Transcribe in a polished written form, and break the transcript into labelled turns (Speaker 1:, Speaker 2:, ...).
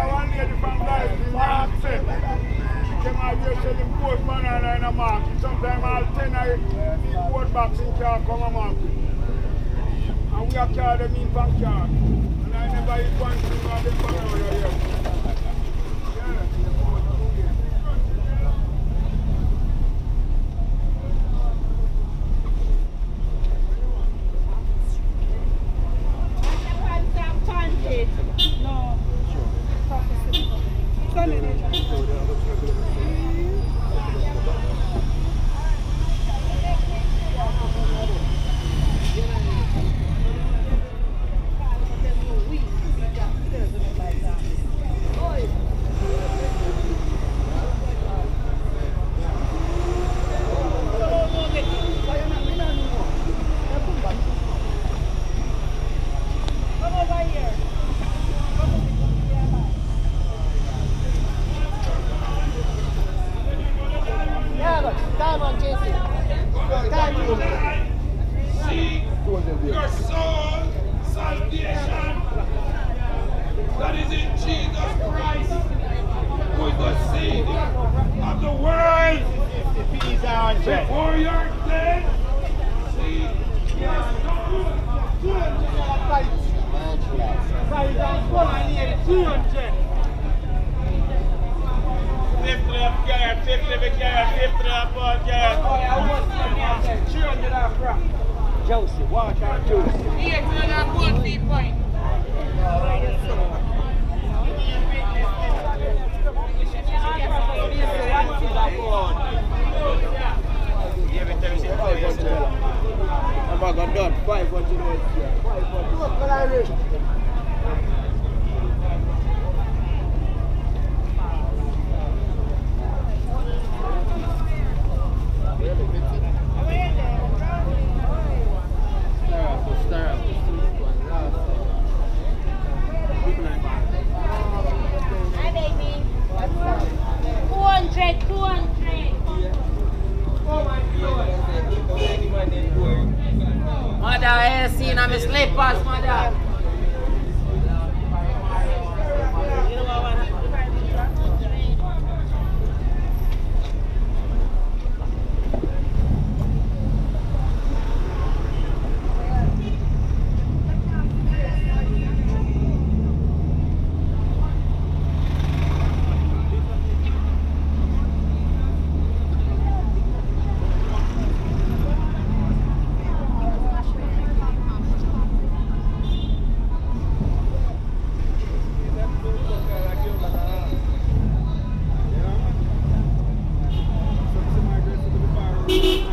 Speaker 1: one lady from Life in Mark said, she came out here selling both banana in a market. Sometimes all 10 of the board box in car come a market. And we have carried them in from car. And I never eat one thing of them banana here.
Speaker 2: No.
Speaker 3: Seek your soul salvation that is in Jesus Christ, who is the Savior of the world. Before you're dead, seek your soul.
Speaker 1: Fifth left, Garrett, fifth left, Garrett, fifth left, Garrett. 300 off.
Speaker 4: Joseph, watch out, Joseph.
Speaker 1: Here, 2 point.
Speaker 4: I'm going done. 5 what you know. 5 what. Look what I read.
Speaker 2: Hi, baby. 200, 200.
Speaker 5: Mother, I ain't seen my slippers, mother.
Speaker 1: Thank you.